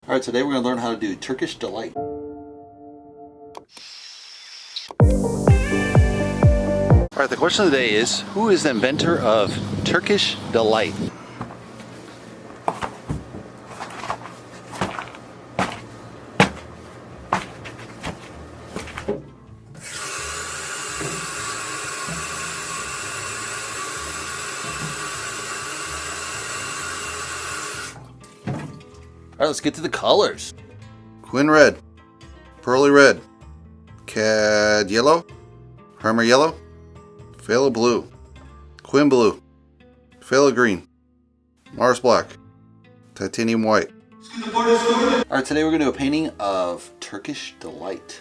Alright, today we're going to learn how to do Turkish Delight. Alright, the question of the day is, who is the inventor of Turkish Delight? Alright, let's get to the colors. Quinn red, pearly red, cad yellow, Harmer yellow, phthalo blue, Quinn blue, phthalo green, Mars black, titanium white. Alright, today we're going to do a painting of Turkish Delight.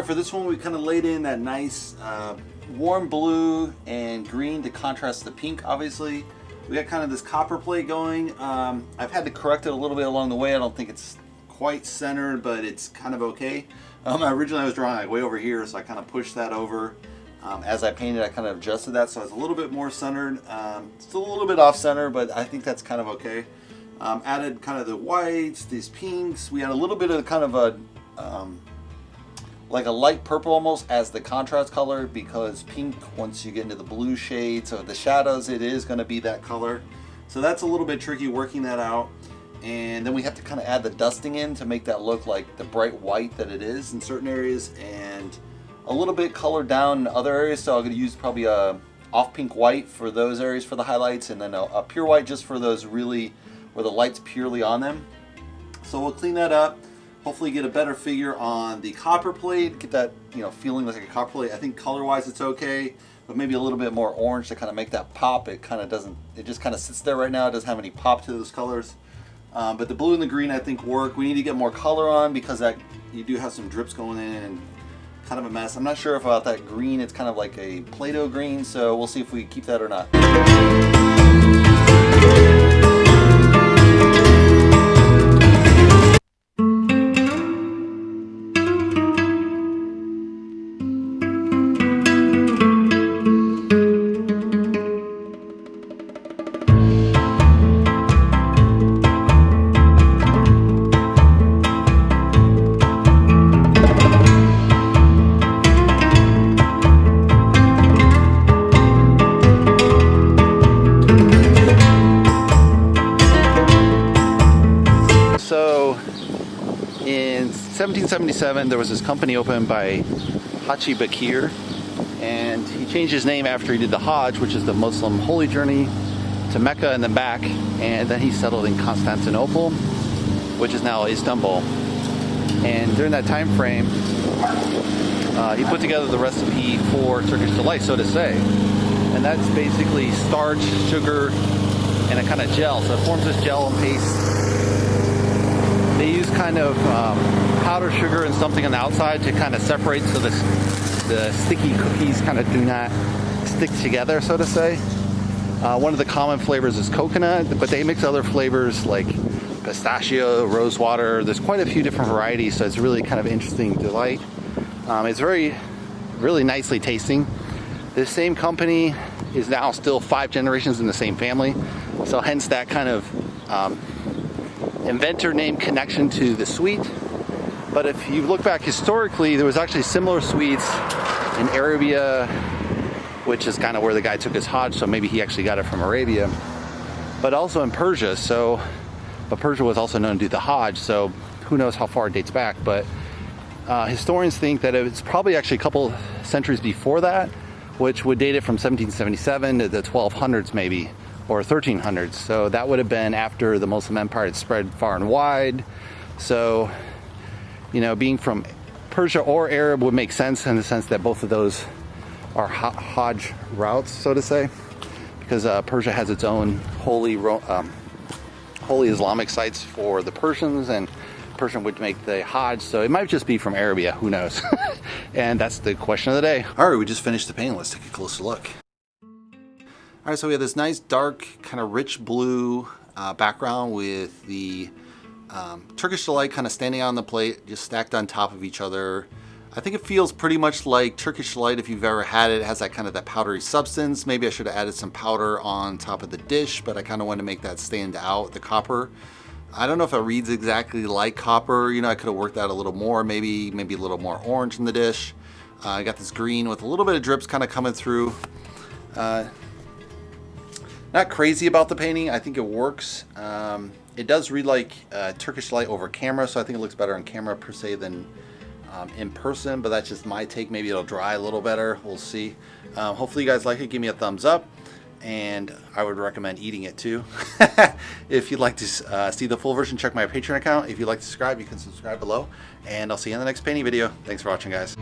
For this one, we kind of laid in that nice warm blue and green to contrast the pink. Obviously, we got kind of this copper plate going. I've had to correct it a little bit along the way. I don't think it's quite centered, but it's kind of okay. Originally I was drawing like way over here, so I kind of pushed that over. As I painted, I kind of adjusted that so it's a little bit more centered. Still a little bit off center, but I think that's kind of okay. Added kind of the whites, these pinks. We had a little bit of kind of a like a light purple almost as the contrast color, because pink, once you get into the blue shades or the shadows, it is going to be that color. So that's a little bit tricky working that out. And then we have to kind of add the dusting in to make that look like the bright white that it is in certain areas, and a little bit colored down in other areas. So I'm going to use probably a off pink white for those areas for the highlights, and then a pure white just for those really where the light's purely on them. So we'll clean that up. Hopefully get a better figure on the copper plate, get that, you know, feeling like a copper plate. I think color-wise it's okay, but maybe a little bit more orange to kind of make that pop. It kind of doesn't, it just kind of sits there right now. It doesn't have any pop to those colors. But the blue and the green I think work. We need to get more color on because that you do have some drips going in and kind of a mess. I'm not sure about that green. It's kind of like a Play-Doh green, so we'll see if we keep that or not. In 1777, there was this company opened by Haji Bakir, and he changed his name after he did the Hajj, which is the Muslim holy journey to Mecca and then back, and then he settled in Constantinople, which is now Istanbul. And during that time frame, he put together the recipe for Turkish Delight, so to say. And that's basically starch, sugar, and a kind of gel. So it forms this gel and paste. They use kind of powdered sugar and something on the outside to kind of separate so the sticky cookies kind of do not stick together, so to say. One of the common flavors is coconut, but they mix other flavors like pistachio, rosewater. There's quite a few different varieties, so it's really kind of interesting delight. It's really nicely tasting. This same company is now still 5 generations in the same family, so hence that kind of inventor name connection to the sweet. But if you look back historically, there was actually similar sweets in Arabia, which is kind of where the guy took his Hajj, so maybe he actually got it from Arabia, but also in Persia. But Persia was also known to do the Hajj, so who knows how far it dates back. But historians think that it's probably actually a couple centuries before that, which would date it from 1777 to the 1200s maybe, or 1300s. So that would have been after the Muslim Empire had spread far and wide. So, you know, being from Persia or Arab would make sense, in the sense that both of those are Hajj routes, so to say, because Persia has its own holy Islamic sites for the Persians, and Persian would make the Hajj, so it might just be from Arabia, who knows. And that's the question of the day. All right, we just finished the painting. Let's take a closer look. All right, so we have this nice dark, kind of rich blue background with the Turkish Delight kind of standing on the plate, just stacked on top of each other. I think it feels pretty much like Turkish Delight if you've ever had it. It has that kind of that powdery substance. Maybe I should have added some powder on top of the dish, but I kind of want to make that stand out, the copper. I don't know if it reads exactly like copper. You know, I could have worked that a little more, maybe a little more orange in the dish. I got this green with a little bit of drips kind of coming through. Not crazy about the painting. I think it works. It does read like Turkish Delight over camera, so I think it looks better on camera per se than in person, but that's just my take. Maybe it'll dry a little better. We'll see. Hopefully you guys like it. Give me a thumbs up, and I would recommend eating it too. If you'd like to see the full version, check my Patreon account. If you'd like to subscribe, you can subscribe below, and I'll see you in the next painting video. Thanks for watching, guys.